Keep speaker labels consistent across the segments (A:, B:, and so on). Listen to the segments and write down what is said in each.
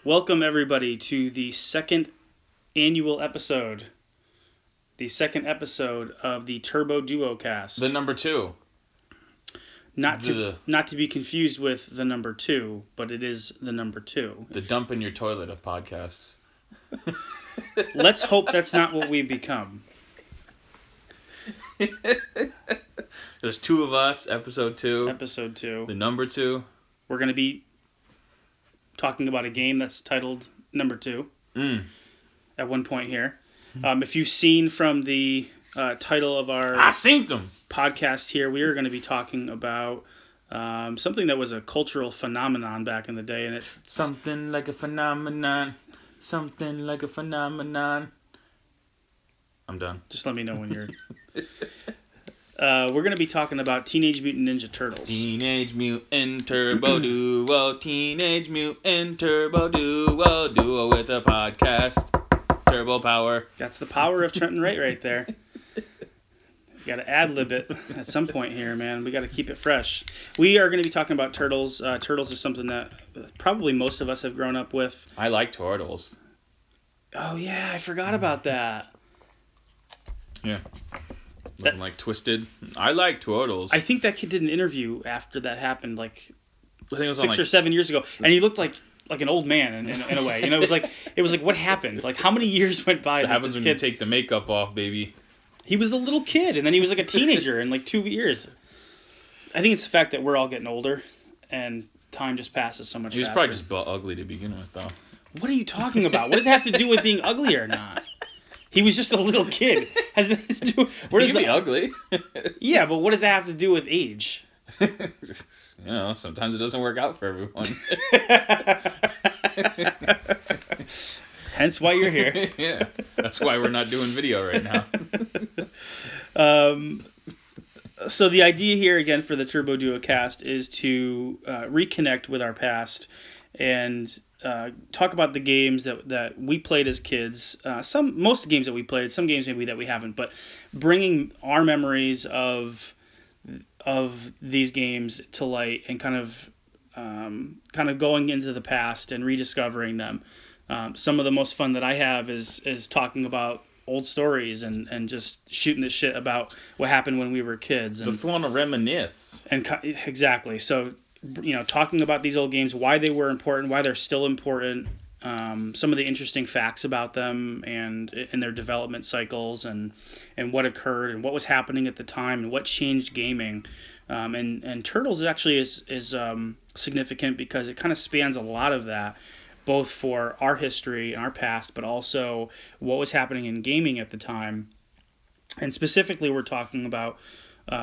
A: Welcome, everybody, to the second annual episode. The second episode of the Turbo Duo cast.
B: The number 2.
A: Not to be confused with the number 2, but it is the number 2.
B: The dump in your toilet of podcasts.
A: Let's hope that's not what we become.
B: There's 2 of us, episode 2.
A: Episode 2.
B: The number 2.
A: We're going to be talking about a game that's titled Number 2 at one point here. If you've seen from the title of our podcast here, we are going to be talking about something that was a cultural phenomenon back in the day. And
B: Something like a phenomenon. Something like a phenomenon. I'm done.
A: Just let me know when you're... we're going to be talking about Teenage Mutant Ninja Turtles.
B: Teenage Mutant Turbo Duo. Teenage Mutant Turbo Duo. Duo with a podcast. Turbo power.
A: That's the power of Trenton Wright right there. You got to ad-lib it at some point here, man. We got to keep it fresh. We are going to be talking about Turtles. Turtles is something that probably most of us have grown up with.
B: I like Turtles.
A: Oh, yeah. I forgot about that.
B: Yeah. Looking like Twisted. I like Turtles.
A: I think that kid did an interview after that happened, like
B: I think it was
A: 6 or 7 years ago, and he looked like an old man in a way. You know, it was like what happened? Like how many years went by?
B: It happens when you take the makeup off, baby.
A: He was a little kid, and then he was like a teenager in like 2 years. I think it's the fact that we're all getting older, and time just passes so much faster.
B: He was probably just ugly to begin with, though.
A: What are you talking about? What does it have to do with being ugly or not? He was just a little kid. Where does
B: he can be ugly.
A: Yeah, but what does that have to do with age?
B: Sometimes it doesn't work out for everyone.
A: Hence why you're here.
B: Yeah, that's why we're not doing video right now.
A: So the idea here, again, for the Turbo Duo cast is to reconnect with our past and talk about the games that we played as kids. Most games that we played, some games maybe that we haven't, but bringing our memories of these games to light and kind of going into the past and rediscovering them. Some of the most fun that I have is talking about old stories and just shooting the shit about what happened when we were kids. And
B: just want to reminisce.
A: Exactly. So, talking about these old games, why they were important, why they're still important, some of the interesting facts about them and their development cycles and what occurred and what was happening at the time and what changed gaming. And Turtles actually is significant because it kind of spans a lot of that, both for our history and our past, but also what was happening in gaming at the time. And specifically, we're talking about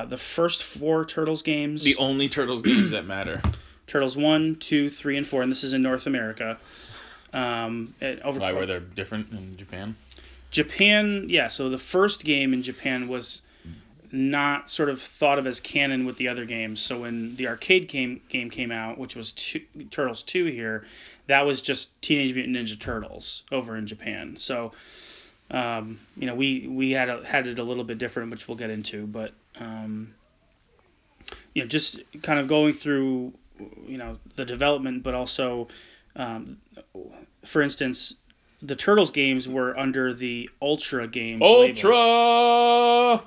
A: the first 4 Turtles games.
B: The only Turtles games that matter.
A: Turtles 1, 2, 3, and 4, and this is in North America.
B: Why were they different in Japan?
A: Japan, yeah, so the first game in Japan was not sort of thought of as canon with the other games. So when the arcade game came out, which was Turtles 2 here, that was just Teenage Mutant Ninja Turtles over in Japan. So, we had it a little bit different, which we'll get into. But, just kind of going through, the development, but also, for instance, the Turtles games were under the Ultra Games label.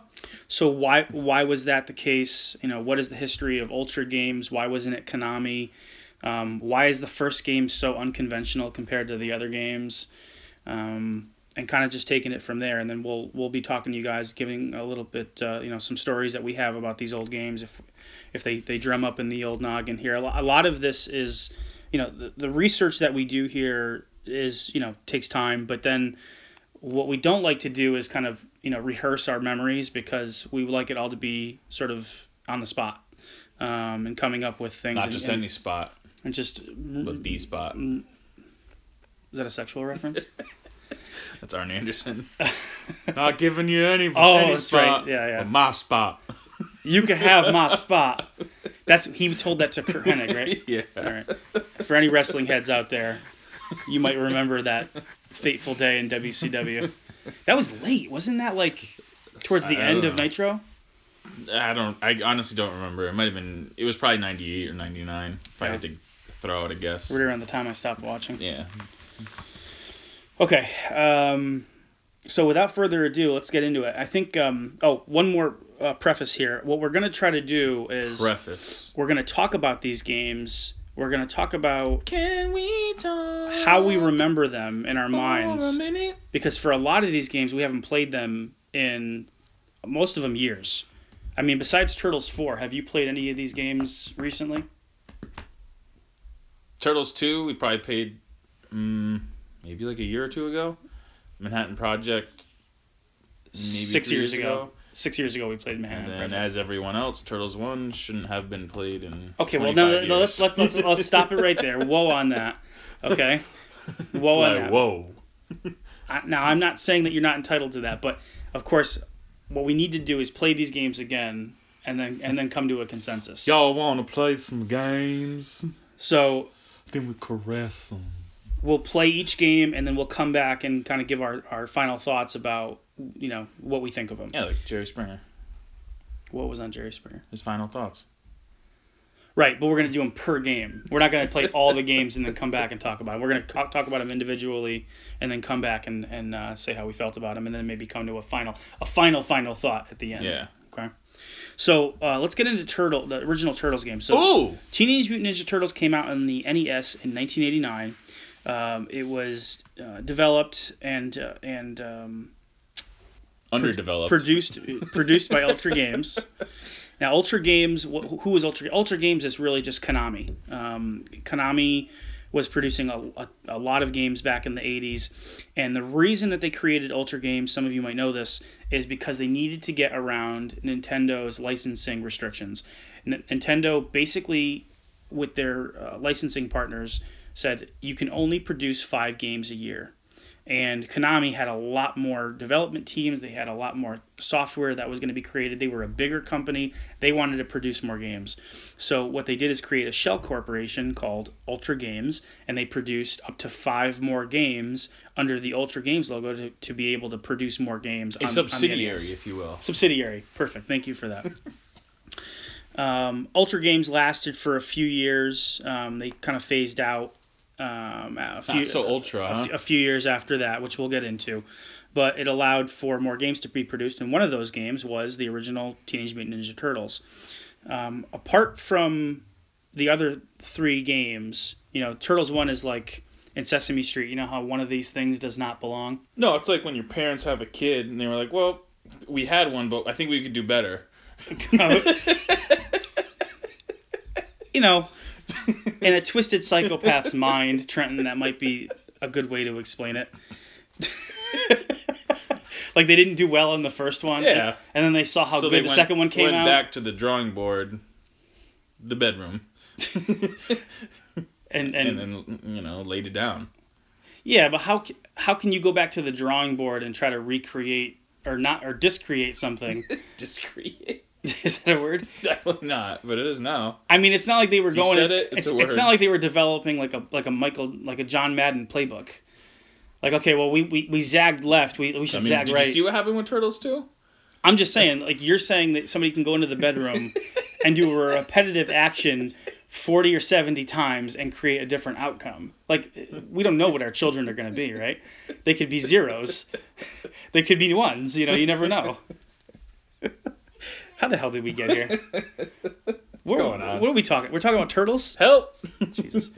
A: So why was that the case? What is the history of Ultra Games? Why wasn't it Konami? Why is the first game so unconventional compared to the other games? And kind of just taking it from there. And then we'll be talking to you guys, giving a little bit, some stories that we have about these old games if they drum up in the old noggin here. A lot of this is, the research that we do here is, takes time. But then what we don't like to do is kind of, rehearse our memories because we like it all to be sort of on the spot and coming up with things.
B: Not just any spot.
A: And just...
B: But the spot.
A: Is that a sexual reference?
B: That's Arn Anderson. Not giving you any
A: that's
B: spot.
A: Right. Yeah.
B: But my spot.
A: You can have my spot. He told that to Kurt Hennig, right?
B: Yeah.
A: All right. For any wrestling heads out there, you might remember that fateful day in WCW. That was late, wasn't that towards the end of Nitro?
B: I honestly don't remember. It might have been. It was probably 98 or 99. If I had to throw out a guess.
A: Right around the time I stopped watching.
B: Yeah.
A: Okay. So without further ado, let's get into it. I think. One more preface here. What we're gonna try to do is we're gonna talk about these games. We're gonna talk about
B: Can we talk
A: how we remember them in our
B: for
A: minds.
B: a minute?
A: Because for a lot of these games, we haven't played them in most of them years. I mean, besides Turtles 4, have you played any of these games recently?
B: Turtles 2, we probably played maybe like a year or two ago. Manhattan Project, maybe
A: 6 years ago. 6 years ago we played Manhattan
B: And then,
A: Project.
B: as everyone else, Turtles 1 shouldn't have been played in
A: Okay, well,
B: 25
A: no,
B: years.
A: let's stop it right there. Whoa on that. Okay? Whoa on that.
B: Whoa.
A: Now, I'm not saying that you're not entitled to that, but, of course, what we need to do is play these games again and then come to a consensus.
B: Y'all want to play some games?
A: So
B: Then we caress them.
A: we'll play each game, and then we'll come back and kind of give our final thoughts about, what we think of them.
B: Yeah, like Jerry Springer.
A: What was on Jerry Springer?
B: His final thoughts.
A: Right, but we're going to do them per game. We're not going to play all the games and then come back and talk about them. We're going to talk about them individually and then come back and say how we felt about them, and then maybe come to a final thought at the end.
B: Yeah.
A: Okay. So let's get into the original Turtles game. So Teenage Mutant Ninja Turtles came out on the NES in 1989. It was developed and
B: underdeveloped.
A: Produced by Ultra Games. Now, Ultra Games, who is Ultra? Ultra Games is really just Konami. Konami was producing a lot of games back in the 80s, and the reason that they created Ultra Games, some of you might know this, is because they needed to get around Nintendo's licensing restrictions. Nintendo basically, with their licensing partners, said you can only produce 5 games a year. And Konami had a lot more development teams. They had a lot more software that was going to be created. They were a bigger company. They wanted to produce more games. So what they did is create a shell corporation called Ultra Games, and they produced up to 5 more games under the Ultra Games logo to be able to produce more games.
B: A subsidiary, if you will.
A: Subsidiary. Perfect. Thank you for that. Ultra Games lasted for a few years. They kind of phased out. A few years after that, which we'll get into, but it allowed for more games to be produced, and one of those games was the original Teenage Mutant Ninja Turtles. Apart from the other 3 games, Turtles 1 is like in Sesame Street. You know how one of these things does not belong?
B: No, it's like when your parents have a kid and they were like, well, we had one, but I think we could do better.
A: In a twisted psychopath's mind, Trenton, that might be a good way to explain it. Like they didn't do well in the first one,
B: yeah,
A: and then they saw how good the second one came out.
B: Went back to the drawing board, the bedroom, and then laid it down.
A: Yeah, but how can you go back to the drawing board and try to recreate or discreate something?
B: Discreate.
A: Is that a word?
B: Definitely not, but it is now.
A: I mean, it's not like they were going.
B: You said it. It's a word.
A: It's not like they were developing like a John Madden playbook. Like, okay, well, we zagged left. We should zag right.
B: Did you see what happened with Turtles 2?
A: I'm just saying, like, you're saying that somebody can go into the bedroom and do a repetitive action 40 or 70 times and create a different outcome. Like, we don't know what our children are going to be, right? They could be zeros. They could be ones. You never know. How the hell did we get here?
B: What's going on?
A: What are we talking? We're talking about Turtles?
B: Help!
A: Jesus.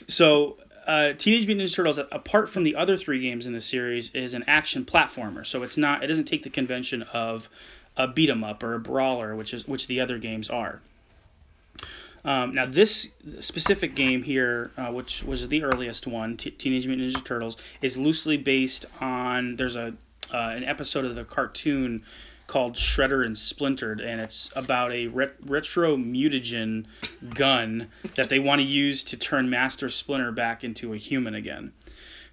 A: So, Teenage Mutant Ninja Turtles, apart from the other 3 games in the series, is an action platformer. So it doesn't take the convention of a beat 'em up or a brawler, which the other games are. Now this specific game here, which was the earliest one, Teenage Mutant Ninja Turtles, is loosely based on there's an episode of the cartoon called Shredder and Splintered, and it's about a retro mutagen gun that they want to use to turn Master Splinter back into a human again.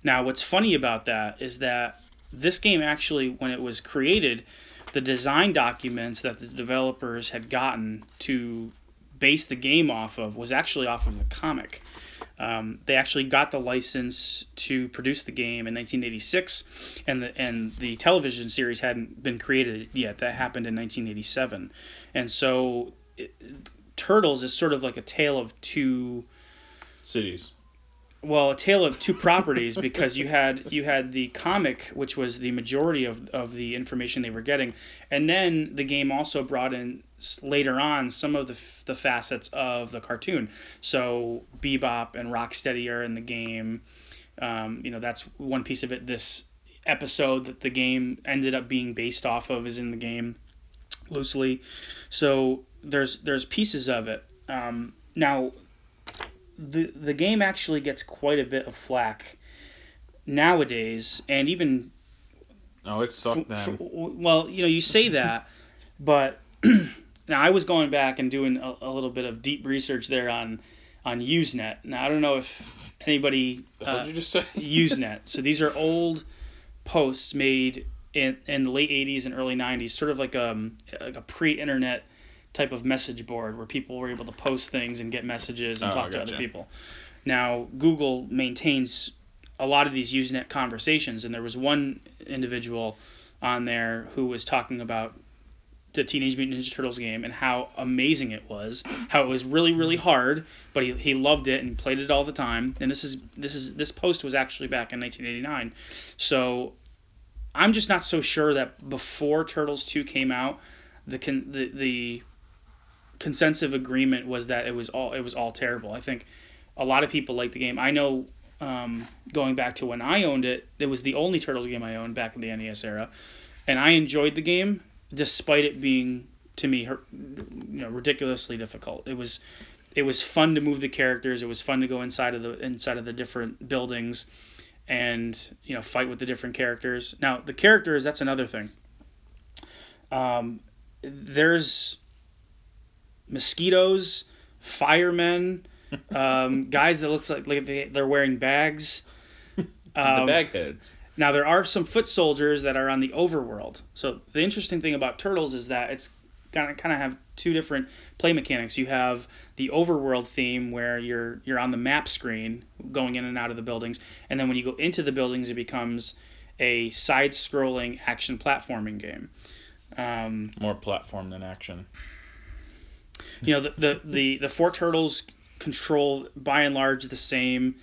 A: Now, what's funny about that is that this game actually, when it was created, the design documents that the developers had gotten to base the game off of was actually off of the comic. They actually got the license to produce the game in 1986, and the television series hadn't been created yet. That happened in 1987, and so Turtles is sort of like a tale of two
B: cities.
A: Well, a tale of two properties, because you had the comic, which was the majority of the information they were getting, and then the game also brought in later on some of the facets of the cartoon. So Bebop and Rocksteady are in the game. That's one piece of it. This episode that the game ended up being based off of is in the game loosely. So there's pieces of it. Now the game actually gets quite a bit of flack nowadays, and even
B: it sucked then.
A: Well, you say that, but now I was going back and doing a little bit of deep research there on Usenet. Now I don't know if anybody
B: What did you just say?
A: Usenet. So these are old posts made in the late 80s and early 90s, sort of like a pre-internet type of message board where people were able to post things and get messages and talk to other people. Now, Google maintains a lot of these Usenet conversations, and there was one individual on there who was talking about the Teenage Mutant Ninja Turtles game and how amazing it was, how it was really, really hard, but he loved it and played it all the time. And this post was actually back in 1989. So I'm just not so sure that before Turtles 2 came out, the consensus agreement was that it was all terrible. I think a lot of people liked the game. I know, going back to when I owned it, it was the only Turtles game I owned back in the NES era, and I enjoyed the game despite it being, to me, ridiculously difficult. It was fun to move the characters. It was fun to go inside of the different buildings and fight with the different characters. Now the characters, that's another thing. There's mosquitoes, firemen, guys that looks like they're wearing bags.
B: The bagheads.
A: Now there are some foot soldiers that are on the overworld. So the interesting thing about Turtles is that it's kind of have two different play mechanics. You have the overworld theme where you're on the map screen going in and out of the buildings, and then when you go into the buildings, it becomes a side-scrolling action platforming game.
B: More platform than action.
A: The four turtles control by and large the same.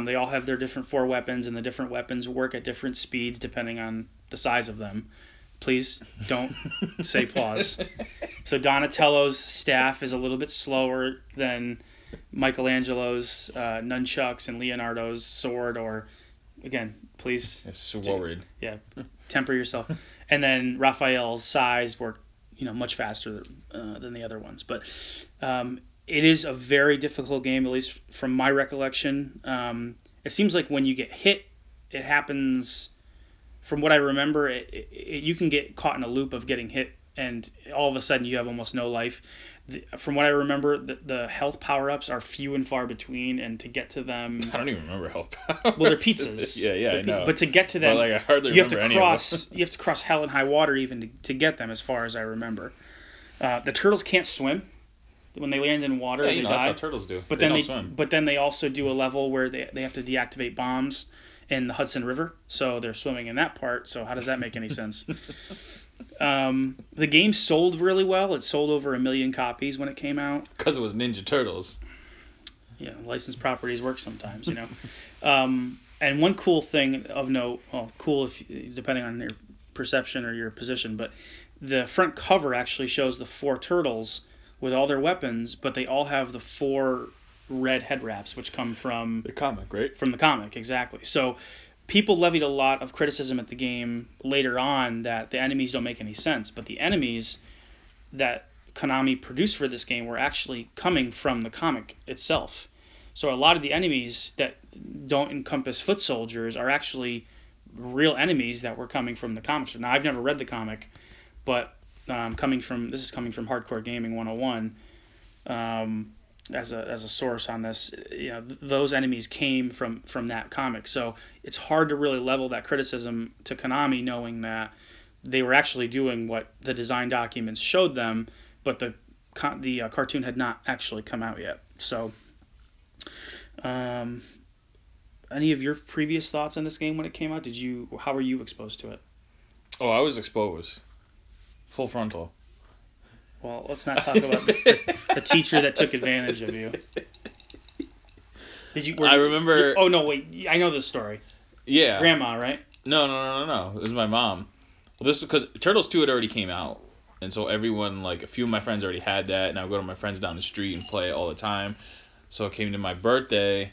A: They all have their different four weapons, and the different weapons work at different speeds depending on the size of them. Please don't say pause. So Donatello's staff is a little bit slower than Michelangelo's nunchucks and Leonardo's sword, or again, please.
B: Sword.
A: Temper yourself. And then Raphael's size work, much faster than the other ones. But it is a very difficult game, at least from my recollection. It seems like when you get hit, it happens. From what I remember, you can get caught in a loop of getting hit, and all of a sudden you have almost no life. From what I remember, the health power-ups are few and far between, and to get to them...
B: I don't even remember health power-ups.
A: Well, they're pizzas.
B: I know.
A: But to get to them,
B: I hardly remember any of them.
A: You have to cross hell and high water even to get them, as far as I remember. The turtles can't swim. When they land in water, they die.
B: That's how turtles do.
A: But they don't swim. But then they also do a level where they have to deactivate bombs in the Hudson River, so they're swimming in that part. So how does that make any sense? The game sold really well. It sold over 1 million copies when it came out.
B: Because it was Ninja Turtles.
A: Yeah, licensed properties work sometimes, And one cool thing of note, well, cool depending on your perception or your position, but the front cover actually shows the 4 turtles with all their weapons, but they all have the 4 red head wraps, which come from
B: the comic, right?
A: From the comic, exactly. So people levied a lot of criticism at the game later on that the enemies don't make any sense, but the enemies that Konami produced for this game were actually coming from the comic itself. So a lot of the enemies that don't encompass foot soldiers are actually real enemies that were coming from the comics. Now, I've never read the comic, but this is coming from Hardcore Gaming 101 as a source on this. Those enemies came from that comic. So it's hard to really level that criticism to Konami, knowing that they were actually doing what the design documents showed them, but the cartoon had not actually come out yet. So, any of your previous thoughts on this game when it came out? How were you exposed to it?
B: Oh, I was exposed. Full frontal.
A: Well, let's not talk about the teacher that took advantage of you. Did you?
B: I remember.
A: Oh no, wait. I know this story.
B: Yeah.
A: Grandma, right?
B: No. It was my mom. Well, this was because Turtles 2 had already came out, and so everyone, like, a few of my friends already had that, and I would go to my friends down the street and play it all the time. So it came to my birthday.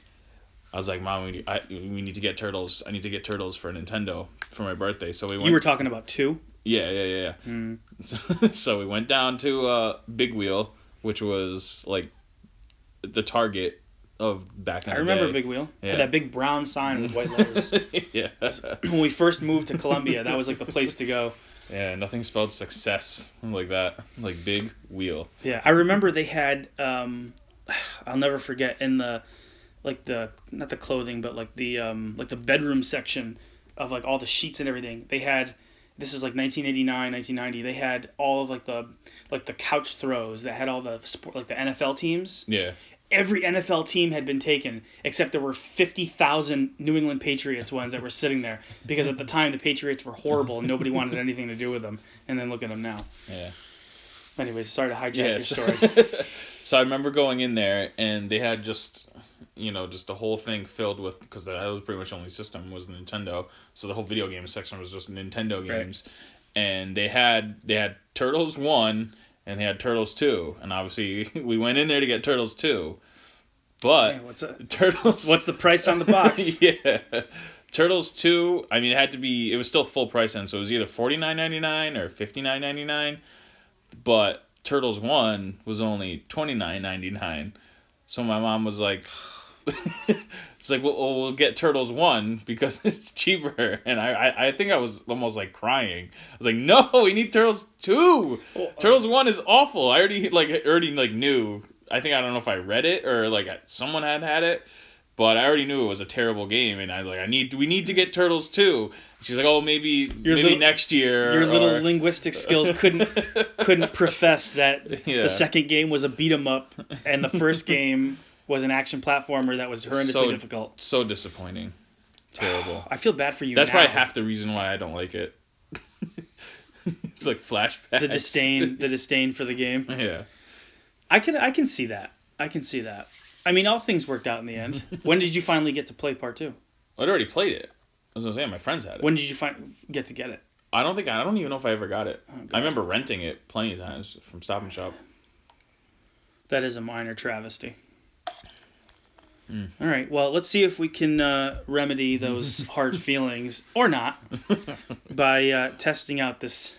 B: I was like, Mom, we need to get Turtles. I need to get Turtles for Nintendo for my birthday. So we went.
A: You were talking about 2?
B: Yeah.
A: Mm.
B: So we went down to Big Wheel, which was like the Target of back in the day.
A: I remember Big Wheel.
B: Yeah.
A: Had that big brown sign with white letters.
B: Yeah.
A: When we first moved to Columbia, that was like the place to go.
B: Yeah, nothing spelled success like that. Like Big Wheel.
A: Yeah, I remember they had. I'll never forget in the not the clothing, but like the bedroom section of like all the sheets and everything. They had. This is like 1989, 1990. They had all of like the couch throws that had all the sport, like the NFL teams.
B: Yeah.
A: Every NFL team had been taken, except there were 50,000 New England Patriots ones that were sitting there because at the time the Patriots were horrible and nobody wanted anything to do with them. And then look at them now.
B: Yeah.
A: Anyways, sorry to hijack your story.
B: So I remember going in there and they had just the whole thing filled with, because that was pretty much the only system was Nintendo. So the whole video game section was just Nintendo games. Right. And they had Turtles 1 and they had Turtles 2. And obviously we went in there to get Turtles 2. But Turtles.
A: What's the price on the box?
B: Yeah. Turtles 2, I mean, it was still full price then, so it was either $49.99 or $59.99. But Turtles 1 was only $29.99. So my mom was like, it's like, well, we'll get Turtles 1 because it's cheaper. And I think I was almost like crying. I was like, no, we need Turtles 2. Turtles 1 is awful. I already knew. I don't know if I read it or like someone had it. But I already knew it was a terrible game, and I was like, we need to get Turtles 2. She's like, oh, maybe next year.
A: Your little linguistic skills couldn't profess that the second game was a beat 'em up, and the first game was an action platformer that was horrendously difficult.
B: So disappointing, terrible.
A: I feel bad for you.
B: That's
A: now.
B: probably half the reason why I don't like it. It's like flashbacks.
A: The disdain for the game.
B: Yeah.
A: I can see that. I mean, all things worked out in the end. When did you finally get to play part 2?
B: I'd already played it. I was gonna say my friends had it.
A: When did you get to get it?
B: I don't even know if I ever got it. Oh, I remember renting it plenty of times from Stop and Shop.
A: That is a minor travesty. All right. Well, let's see if we can remedy those hard feelings or not by testing out this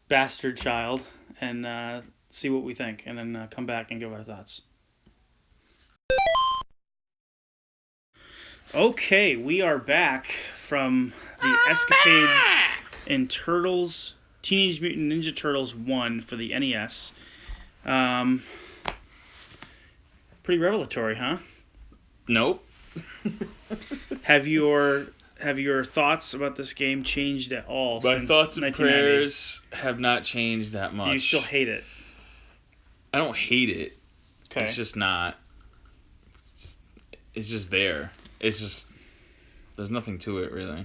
A: bastard child and see what we think, and then come back and give our thoughts. Okay, we are back from the escapades in Teenage Mutant Ninja Turtles 1 for the NES. Pretty revelatory, huh?
B: Nope.
A: Have your thoughts about this game changed at all since 1990?
B: My thoughts and prayers have not changed that much.
A: Do you still hate it?
B: I don't hate it.
A: Okay.
B: It's just not. It's just there. It's just, there's nothing to it really.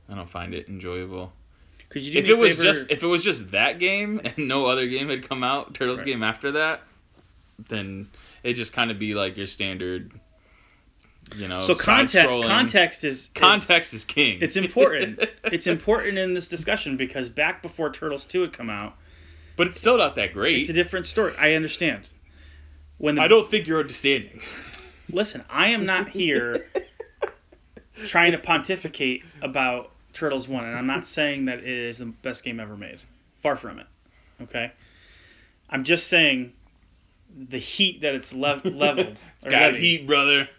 B: I don't find it enjoyable.
A: Could you do
B: if it was just that game and no other game had come out, Turtles game after that, then it'd just kind of be like your standard,
A: So context is
B: king.
A: It's important. It's important in this discussion because back before Turtles 2 had come out.
B: But it's still not that great.
A: It's a different story. I understand.
B: I don't think you're understanding.
A: Listen, I am not here trying to pontificate about Turtles 1, and I'm not saying that it is the best game ever made. Far from it. Okay? I'm just saying the heat that it's leveled.
B: It's got heat, brother.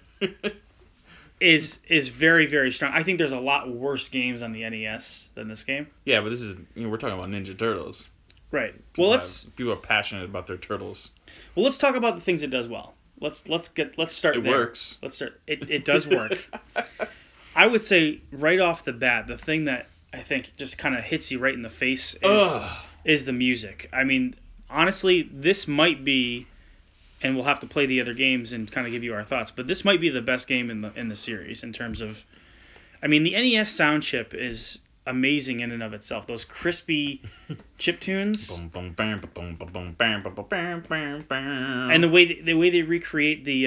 A: is very, very strong. I think there's a lot worse games on the NES than this game.
B: Yeah, but this is we're talking about Ninja Turtles.
A: Right.
B: People are passionate about their turtles.
A: Well, let's talk about the things it does well. Let's start there.
B: It works.
A: Let's start. It does work. I would say right off the bat, the thing that I think just kind of hits you right in the face is the music. I mean, honestly, this might be, and we'll have to play the other games and kind of give you our thoughts, but this might be the best game in the series in terms of, I mean, the NES sound chip is amazing in and of itself. Those crispy chip tunes, and the way they recreate the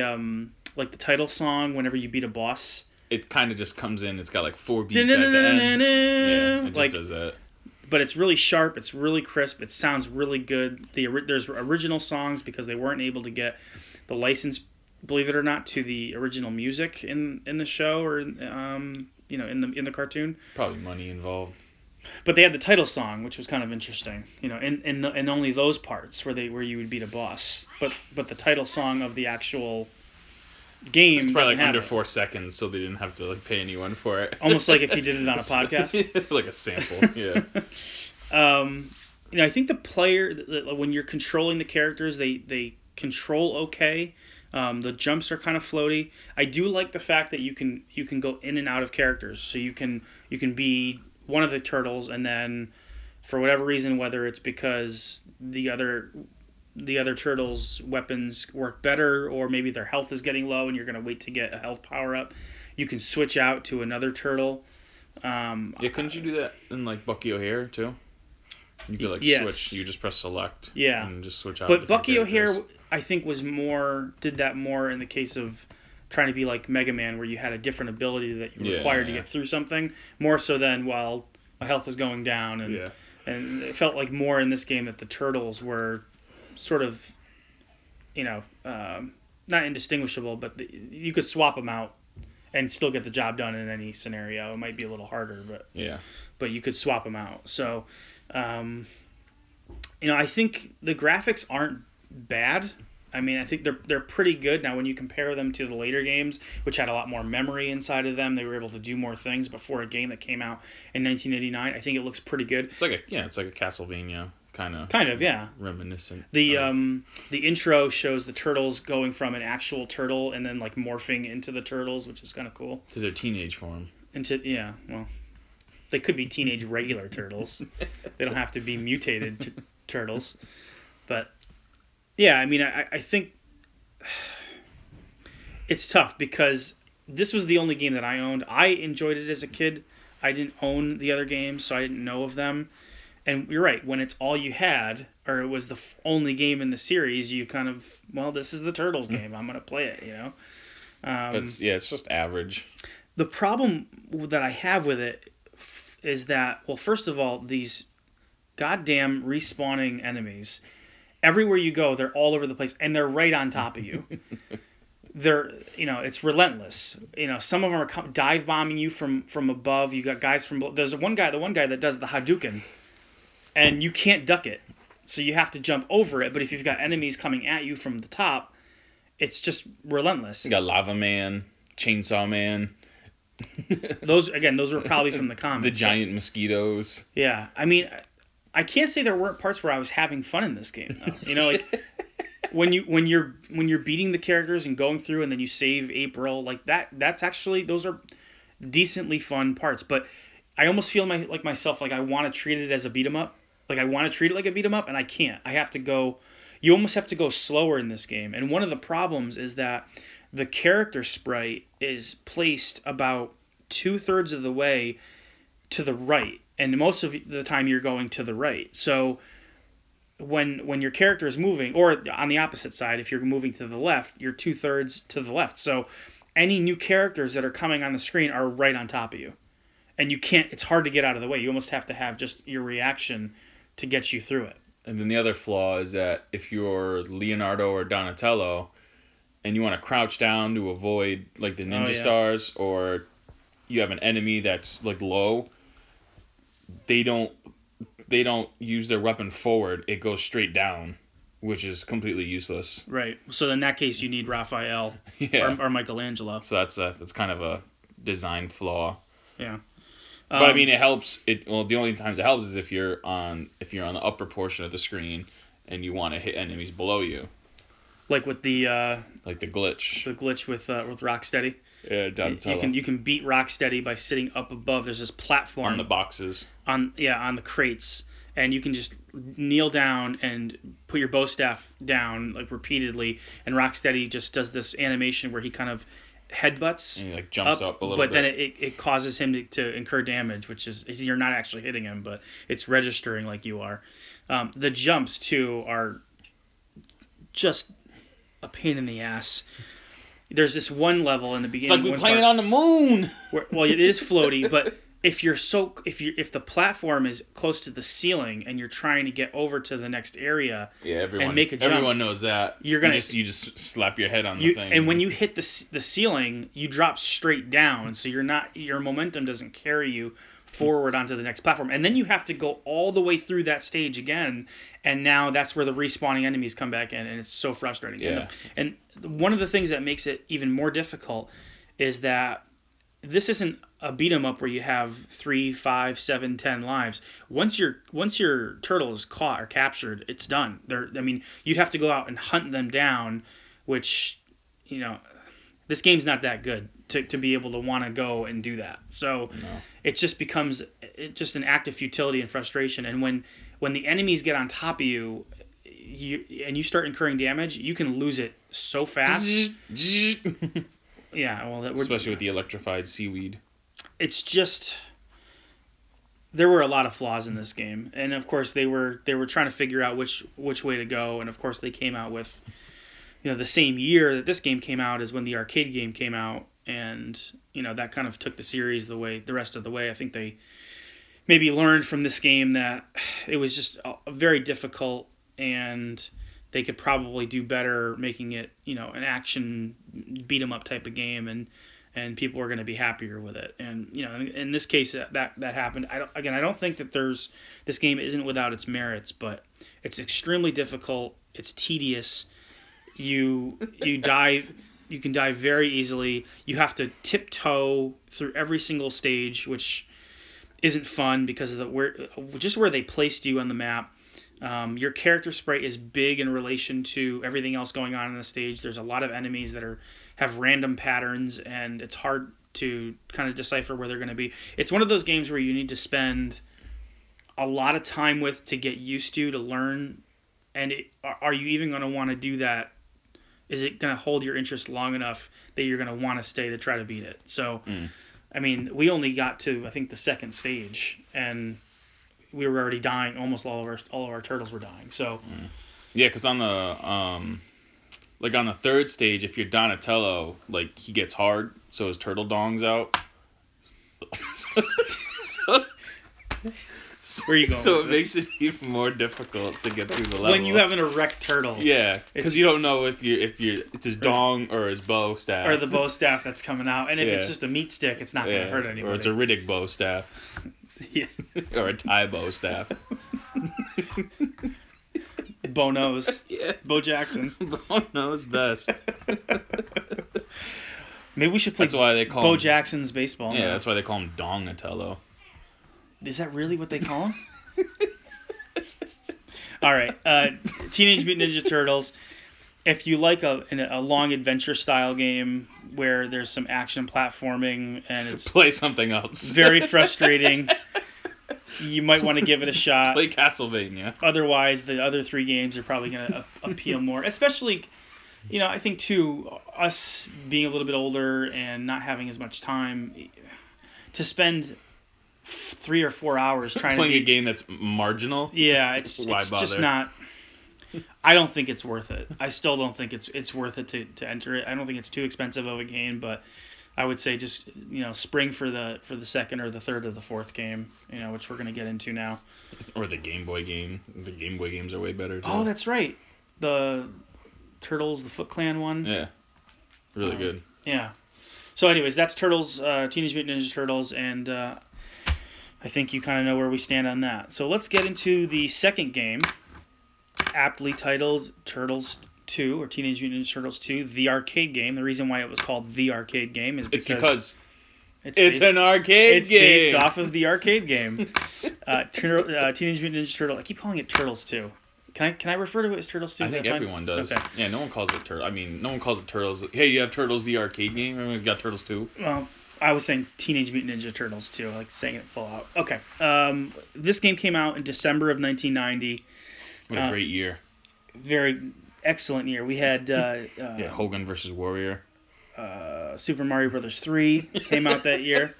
A: like the title song whenever you beat a boss.
B: It kind of just comes in. It's got like 4 beats at the end. Yeah, it just does that.
A: But it's really sharp. It's really crisp. It sounds really good. There's original songs because they weren't able to get the license, believe it or not, to the original music in the show or in the cartoon.
B: Probably money involved.
A: But they had the title song, which was kind of interesting. In only those parts where you would beat a boss. But the title song of the actual game.
B: It's probably like under 4 seconds, so they didn't have to like pay anyone for it.
A: Almost like if you did it on a podcast.
B: Like a sample, yeah.
A: I think the player, when you're controlling the characters, they control okay. The jumps are kind of floaty. I do like the fact that you can go in and out of characters, so you can be one of the turtles, and then for whatever reason, whether it's because the other turtles' weapons work better, or maybe their health is getting low and you're going to wait to get a health power up, you can switch out to another turtle.
B: Couldn't you do that in like Bucky O'Hare too? You could like switch. You just press select.
A: Yeah.
B: And just switch out.
A: But Bucky O'Hare, I think, did that more in the case of trying to be like Mega Man, where you had a different ability that you were required to get through something, more so than while my health is going down, and it felt like more in this game that the turtles were sort of, not indistinguishable, but you could swap them out and still get the job done in any scenario. It might be a little harder, but you could swap them out. So, I think the graphics aren't bad. I mean, I think they're pretty good. Now, when you compare them to the later games, which had a lot more memory inside of them, they were able to do more things. But for a game that came out in 1989, I think it looks pretty good.
B: It's like a Castlevania kind of,
A: yeah,
B: reminiscent.
A: The intro shows the turtles going from an actual turtle and then like morphing into the turtles, which is kind of cool.
B: To their teenage form.
A: Well, they could be teenage regular turtles. They don't have to be mutated turtles. But yeah, I mean, I think it's tough because this was the only game that I owned. I enjoyed it as a kid. I didn't own the other games, so I didn't know of them. And you're right, when it's all you had, or it was the only game in the series, you kind of, this is the Turtles game. I'm going to play it,
B: it's just average.
A: The problem that I have with it is that, first of all, these goddamn respawning enemies, everywhere you go, they're all over the place, and they're right on top of you. They're, it's relentless. Some of them are dive bombing you from above. You got guys from below. There's the one guy that does the Hadouken, and you can't duck it, so you have to jump over it. But if you've got enemies coming at you from the top, it's just relentless.
B: You got Lava Man, Chainsaw Man.
A: Those were probably from the comic.
B: The giant mosquitoes.
A: Yeah, I mean, I can't say there weren't parts where I was having fun in this game though. Like when you're beating the characters and going through, and then you save April, like that's actually, those are decently fun parts. But I almost feel like myself, like I want to treat it as a beat 'em up. Like I want to treat it like a beat 'em up, and I can't. I have to go. You almost have to go slower in this game. And one of the problems is that the character sprite is placed about 2/3 of the way to the right, and most of the time you're going to the right. So when your character is moving, or on the opposite side, if you're moving to the left, you're 2/3 to the left. So any new characters that are coming on the screen are right on top of you, and you can't. It's hard to get out of the way. You almost have to have just your reaction to get you through it.
B: And then the other flaw is that if you're Leonardo or Donatello, and you want to crouch down to avoid like the ninja stars, or you have an enemy that's like low, they don't use their weapon forward. It goes straight down, which is completely useless.
A: Right. So in that case, you need Raphael or Michelangelo.
B: So that's kind of a design flaw.
A: Yeah.
B: But I mean, it helps. The only times it helps is if you're on the upper portion of the screen and you want to hit enemies below you.
A: Like with the
B: glitch.
A: The glitch with Rocksteady.
B: Yeah, Donatello.
A: You can beat Rocksteady by sitting up above. There's this platform
B: on the boxes.
A: On the crates, and you can just kneel down and put your bow staff down like repeatedly, and Rocksteady just does this animation where he kind of headbutts.
B: And he like jumps up a little bit.
A: But then it causes him to incur damage, which is you're not actually hitting him, but it's registering like you are. The jumps too are just a pain in the ass. there's this one level in the beginning.
B: It's like we're playing on the moon.
A: Well, it is floaty, but if the platform is close to the ceiling and you're trying to get over to the next area and make a jump,
B: everyone knows that. You just slap your head on the thing.
A: And when you hit the ceiling, you drop straight down, so your momentum doesn't carry you forward onto the next platform. And then you have to go all the way through that stage again, and now that's where the respawning enemies come back in, and it's so frustrating.
B: Yeah.
A: And one of the things that makes it even more difficult is that this isn't a beat 'em up where you have 3, 5, 7, 10 lives. Once your turtle is caught or captured, it's done. You'd have to go out and hunt them down, which, this game's not that good to be able to want to go and do that. So it just becomes an act of futility and frustration. And when the enemies get on top of you, you start incurring damage, you can lose it so fast. Yeah, well,
B: especially with the electrified seaweed.
A: It's just there were a lot of flaws in this game, and of course they were trying to figure out which way to go, and of course they came out with the same year that this game came out is when the arcade game came out, and that kind of took the series the rest of the way. I think they maybe learned from this game that it was just a very difficult, and they could probably do better making it, an action beat 'em up type of game, and people are going to be happier with it. And in this case, that happened. I don't think that this game isn't without its merits, but it's extremely difficult. It's tedious. You die. You can die very easily. You have to tiptoe through every single stage, which isn't fun because of where they placed you on the map. Your character sprite is big in relation to everything else going on the stage. There's a lot of enemies that have random patterns, and it's hard to kind of decipher where they're going to be. It's one of those games where you need to spend a lot of time with to get used to learn. And are you even going to want to do that? Is it going to hold your interest long enough that you're going to want to stay to try to beat it? So, we only got to, I think, the second stage, and we were already dying. Almost all of our turtles were dying. So,
B: yeah, because on the on the third stage, if you're Donatello, he gets hard, so his turtle dong's out.
A: Where are you going?
B: So it makes it even more difficult to get through the level.
A: When you have an erect turtle.
B: Yeah, because you don't know if it's his dong or his bow staff.
A: Or the bow staff that's coming out, and if it's just a meat stick, it's not going to hurt anybody.
B: Or it's a Riddick bow staff.
A: Yeah.
B: Or a Thai bow staff.
A: Bo knows.
B: Yeah.
A: Bo Jackson.
B: Bo knows best.
A: Maybe we should play
B: that's why they call
A: Bo
B: him,
A: Jackson's baseball.
B: Yeah, that's why they call him Dongatello.
A: Is that really what they call him? All right. Teenage Mutant Ninja Turtles. If you like a long adventure style game where there's some action platforming and it's
B: play something else.
A: Very frustrating. You might want to give it a shot.
B: Play Castlevania.
A: Otherwise, the other three games are probably going to appeal more. Especially, I think too, us being a little bit older and not having as much time to spend 3 or 4 hours trying
B: playing
A: to
B: a game that's marginal.
A: Yeah, it's just not. I don't think it's worth it. I still don't think it's worth it to enter it. I don't think it's too expensive of a game, but I would say just spring for the second or the third or the fourth game, which we're gonna get into now.
B: Or the Game Boy game. The Game Boy games are way better too.
A: Oh, that's right. The Turtles, the Foot Clan one.
B: Yeah, really good.
A: Yeah. So, anyways, that's Turtles, Teenage Mutant Ninja Turtles, and I think you kind of know where we stand on that. So let's get into the second game, aptly titled Turtles 2 or Teenage Mutant Ninja Turtles 2, the arcade game. The reason why it was called the arcade game is because
B: it's an arcade game.
A: It's based off of the arcade game. Teenage Mutant Ninja Turtles. I keep calling it Turtles 2. Can I refer to it as Turtles 2?
B: I think everyone does.
A: Okay.
B: Yeah, no one calls it Turtles. No one calls it Turtles. Hey, you have Turtles the arcade game? Everyone's got Turtles 2.
A: Well, I was saying Teenage Mutant Ninja Turtles 2, saying it full out. Okay. This game came out in December of 1990.
B: What a great year.
A: Very excellent year. We had
B: Hogan versus Warrior.
A: Super Mario Brothers 3 came out that year.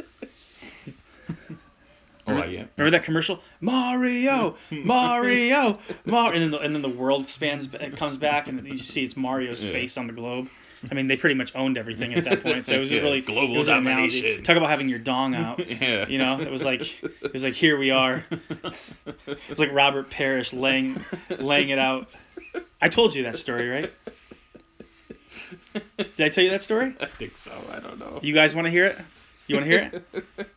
B: Yeah.
A: Remember that commercial? Mario, Mario, Mario, and then the world comes back, and you see it's Mario's face on the globe. I mean, they pretty much owned everything at that point, so it was really
B: global
A: it was
B: domination.
A: Talk about having your dong out.
B: Yeah.
A: You know, it was like here we are. It was like Robert Parrish laying it out. I told you that story, right? Did I tell you that story?
B: I think so. I don't know.
A: You guys want to hear it? You want to hear it?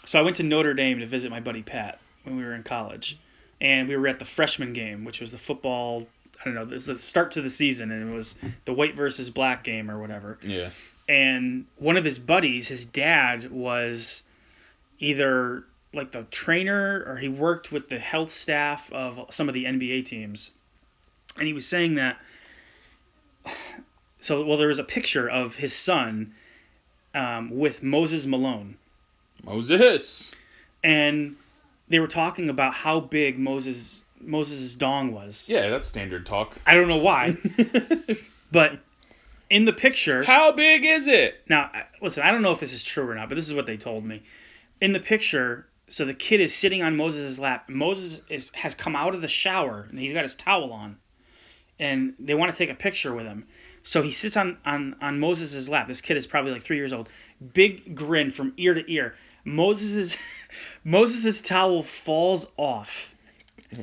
A: So I went to Notre Dame to visit my buddy Pat when we were in college, and we were at the freshman game, which was the football. I don't know, the start to the season, and it was the white versus black game or whatever.
B: Yeah.
A: And one of his buddies, his dad was either like the trainer or he worked with the health staff of some of the NBA teams. And he was saying that, there was a picture of his son with Moses Malone.
B: Moses!
A: And they were talking about how big Moses' dong was.
B: Yeah, that's standard talk.
A: I don't know why. But in the picture...
B: How big is it?
A: Now, listen, I don't know if this is true or not, but this is what they told me. In the picture, so the kid is sitting on Moses' lap. Moses has come out of the shower, and he's got his towel on. And they want to take a picture with him. So he sits on Moses' lap. This kid is probably like 3 years old. Big grin from ear to ear. Moses' towel falls off.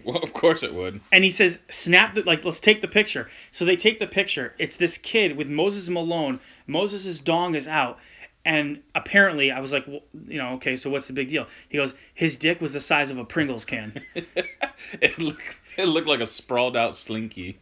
B: Well, of course it would.
A: And he says, let's take the picture. So they take the picture. It's this kid with Moses Malone. Moses' dong is out. And apparently, I was like, well, okay, so what's the big deal? He goes, his dick was the size of a Pringles can.
B: It looked like a sprawled out Slinky.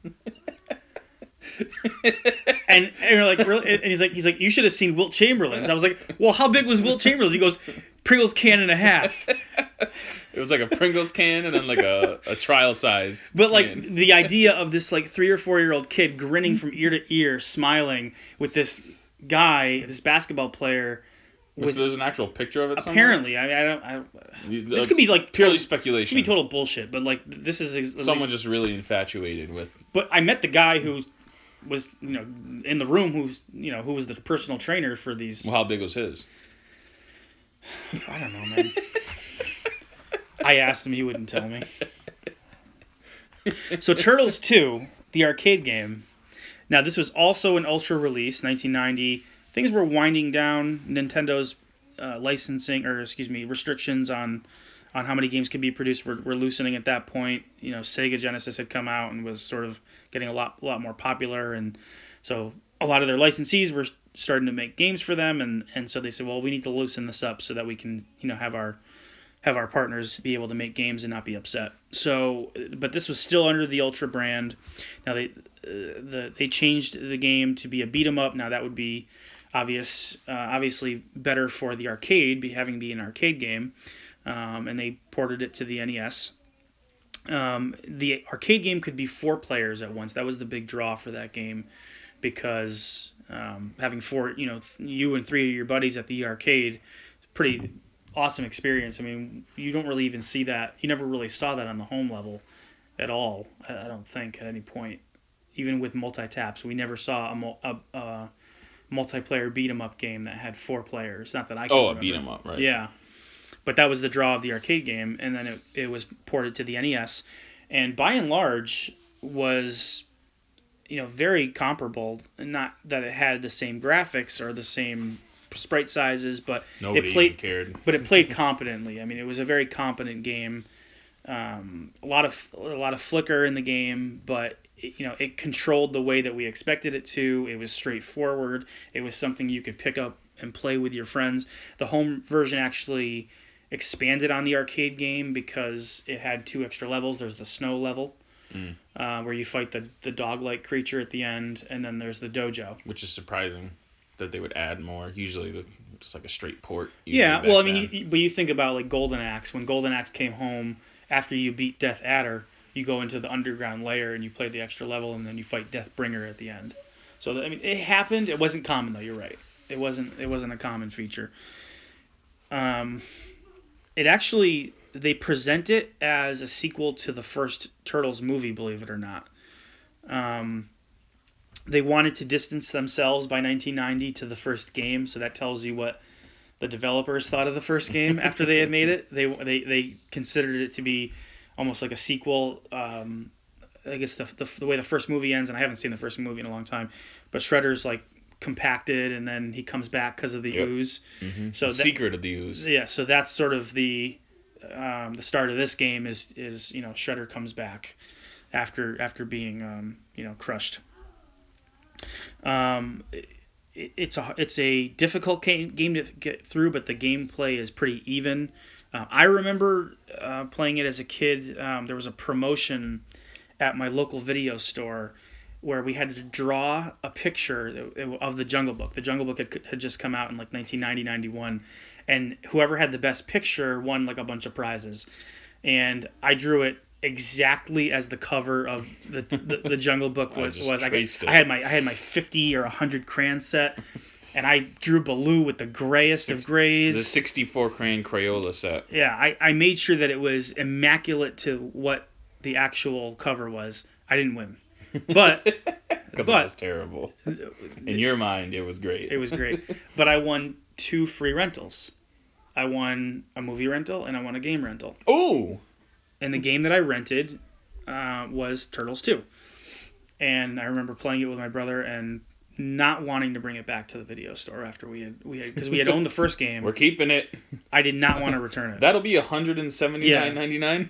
A: and we're like, really? And he's like, you should have seen Wilt Chamberlain's. I was like, well, how big was Wilt Chamberlain's? He goes, Pringles can and a half.
B: It was like a Pringles can and then like a trial size.
A: But like the idea of this like 3 or 4 year old kid grinning from ear to ear, smiling with this guy, this basketball player.
B: So there's an actual picture of it
A: apparently,
B: somewhere?
A: I don't. This could be like
B: purely speculation.
A: It could be total bullshit, but like this is
B: someone just really infatuated with.
A: But I met the guy who was in the room who was the personal trainer for these.
B: Well, how big was his?
A: I don't know, man. I asked him, he wouldn't tell me. So Turtles 2, the arcade game. Now this was also an Ultra release, 1990. Things were winding down. Nintendo's restrictions on how many games could be produced were loosening at that point. Sega Genesis had come out and was sort of getting a lot more popular, and so a lot of their licensees were starting to make games for them, and so they said, well, we need to loosen this up so that we can have our partners be able to make games and not be upset. So, but this was still under the Ultra brand. Now they changed the game to be a beat 'em up. Now that would be obviously better for the arcade, having be an arcade game, and they ported it to the NES. The arcade game could be 4 players at once. That was the big draw for that game, because having 4, you and 3 of your buddies at the arcade, pretty awesome experience. I mean, you don't really even see that. You never really saw that on the home level at all. I don't think at any point, even with multi-taps, we never saw a multiplayer beat 'em up game that had 4 players. Not that I can remember.
B: A beat 'em up, right?
A: Yeah, but that was the draw of the arcade game, and then it was ported to the NES, and by and large was very comparable. Not that it had the same graphics or the same sprite sizes, but
B: Nobody cared.
A: But it played competently. I mean, it was a very competent game. A lot of flicker in the game, but it controlled the way that we expected it to. It was straightforward. It was something you could pick up and play with your friends. The home version actually expanded on the arcade game because it had 2 extra levels. There's the snow level, where you fight the dog-like creature at the end, and then there's the dojo.
B: Which is surprising that they would add more. Usually just like a straight port.
A: Yeah, well, I mean, but you think about like Golden Axe. When Golden Axe came home, after you beat Death Adder, you go into the underground layer and you play the extra level, and then you fight Deathbringer at the end. So I mean, it happened. It wasn't common though. You're right. It wasn't a common feature. It actually, they present it as a sequel to the first Turtles movie, believe it or not. They wanted to distance themselves by 1990 to the first game, so that tells you what the developers thought of the first game after they had made it. They considered it to be almost like a sequel. I guess the way the first movie ends, and I haven't seen the first movie in a long time, but Shredder's like compacted, and then he comes back because of the ooze.
B: Mm-hmm. So the secret of the ooze.
A: Yeah, so that's sort of the start of this game is Shredder comes back after being crushed. It's a difficult game to get through, but the gameplay is pretty even. I remember playing it as a kid. There was a promotion at my local video store where we had to draw a picture of the Jungle Book. The Jungle Book had just come out in like 1990-91, and whoever had the best picture won like a bunch of prizes. And I drew it exactly as the cover of the Jungle Book was. I had my 50 or 100 crayon set, and I drew Baloo with the grayest of grays.
B: The 64 crayon Crayola set.
A: Yeah, I made sure that it was immaculate to what the actual cover was. I didn't win, but
B: because it was terrible. In your mind, it was great.
A: It was great, but I won 2 free rentals. I won a movie rental and I won a game rental.
B: Oh.
A: And the game that I rented was Turtles 2. And I remember playing it with my brother and not wanting to bring it back to the video store after we had because we had owned the first game.
B: We're keeping it.
A: I did not want to return it.
B: That'll be $179.99.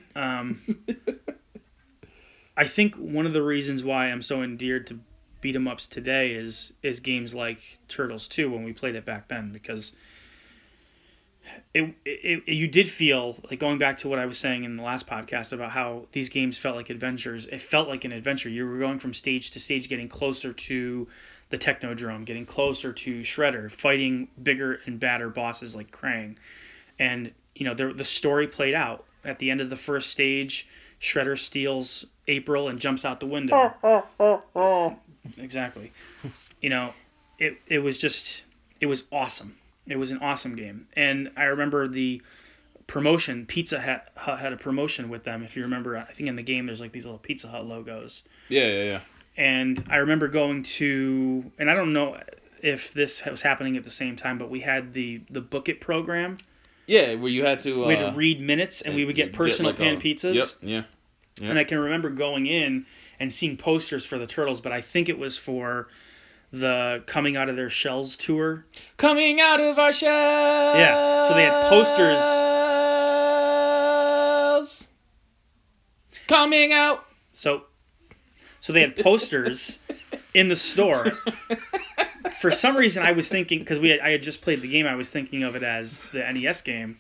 A: I think one of the reasons why I'm so endeared to beat 'em ups today is games like Turtles 2 when we played it back then, because you did feel like, going back to what I was saying in the last podcast about how these games felt like adventures. It felt like an adventure. You were going from stage to stage, getting closer to the Technodrome, getting closer to Shredder, fighting bigger and badder bosses like Krang. And the story played out. At the end of the first stage, Shredder steals April and jumps out the window. Exactly. It was awesome. It was an awesome game. And I remember the promotion. Pizza Hut had a promotion with them. If you remember, I think in the game there's like these little Pizza Hut logos.
B: Yeah.
A: And I remember going to, and I don't know if this was happening at the same time, but we had the Book It program.
B: Yeah, where you had to...
A: we had to read minutes, and we would get personal pan pizzas.
B: Yep, yeah.
A: And I can remember going in and seeing posters for the Turtles, but I think it was for the Coming Out of Their Shells tour.
B: Coming out of our shells!
A: Yeah, so they had posters.
B: Coming out!
A: So they had posters in the store. For some reason, I was thinking, because I had just played the game, I was thinking of it as the NES game.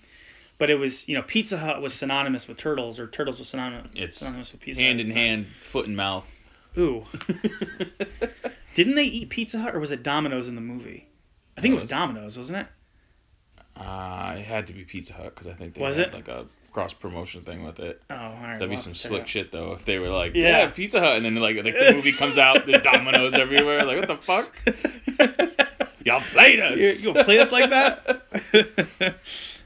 A: But it was, Pizza Hut was synonymous with Turtles, or Turtles was synonymous with Pizza Hut.
B: Hand in hand, foot in mouth.
A: Ooh. Didn't they eat Pizza Hut, or was it Domino's in the movie? I think it was Domino's, wasn't it?
B: It had to be Pizza Hut, because I think they
A: had
B: like a cross-promotion thing with it.
A: Oh, all right.
B: That'd be some slick shit, though, if they were like, yeah, Pizza Hut, and then like the movie comes out, there's Domino's everywhere. Like, what the fuck? Y'all played us.
A: You gonna play us like that?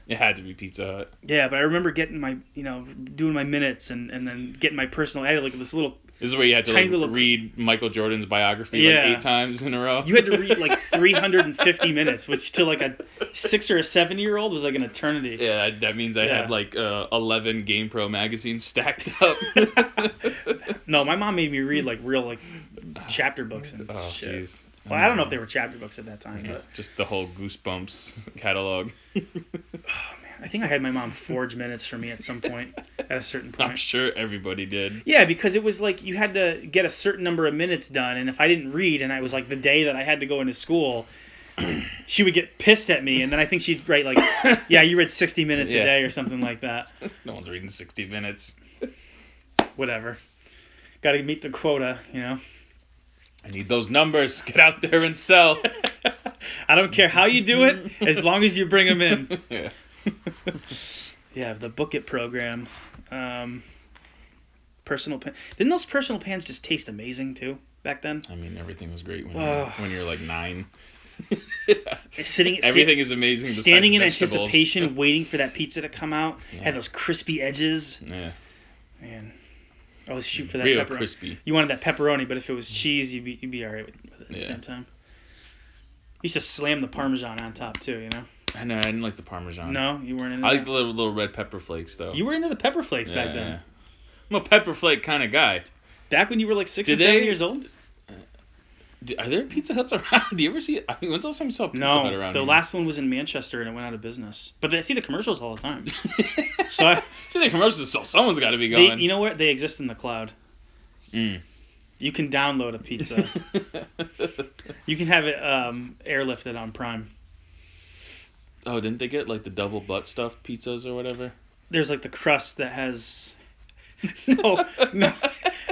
B: It had to be Pizza Hut.
A: Yeah, but I remember getting my, doing my minutes and then getting my personal. I had like this little.
B: This is where you had to read Michael Jordan's biography 8 times in a row.
A: You had to read like 350 minutes, which to like a 6 or a 7-year-old was like an eternity.
B: Yeah, that means I had like 11 GamePro magazines stacked up.
A: No, my mom made me read like real like chapter books and shit. Geez. Well, I don't know if they were chapter books at that time.
B: Yeah,
A: but
B: just the whole Goosebumps catalog.
A: Oh, man. I think I had my mom forge minutes for me at some point, at a certain point.
B: I'm sure everybody did.
A: Yeah, because it was like you had to get a certain number of minutes done, and if I didn't read, and I was like the day that I had to go into school, she would get pissed at me, and then I think she'd write like, yeah, you read 60 minutes a day or something like that.
B: No one's reading 60 minutes.
A: Whatever. Got to meet the quota,
B: I need those numbers. Get out there and sell.
A: I don't care how you do it, as long as you bring them in.
B: Yeah.
A: Yeah, the Book It program. Personal pan. Didn't those personal pans just taste amazing too back then?
B: I mean, everything was great when you're like 9. Everything is amazing.
A: Standing in
B: vegetables.
A: Anticipation, waiting for that pizza to come out. Yeah. Had those crispy edges.
B: Yeah.
A: Man. I was shoot for that
B: real
A: pepperoni.
B: Crispy.
A: You wanted that pepperoni, but if it was cheese, you'd be all right with it at the same time. You used to slam the Parmesan on top too,
B: I know, I didn't like the Parmesan.
A: No, you weren't into
B: I like the little red pepper flakes though.
A: You were into the pepper flakes back then.
B: Yeah. I'm a pepper flake kind of guy.
A: Back when you were like 6 or 7 years old?
B: Are there Pizza Huts around? Do you ever see? I mean, when's the last time you saw a Pizza Hut around
A: the
B: here?
A: last one was in Manchester and it went out of business. But I see the commercials all the time. So
B: see the commercirsals, so someone's got to be going.
A: You know what? They exist in the cloud.
B: Mm.
A: You can download a pizza. You can have it airlifted on Prime.
B: Oh, didn't they get like the double butt stuffed pizzas or whatever?
A: There's like the crust that has. No.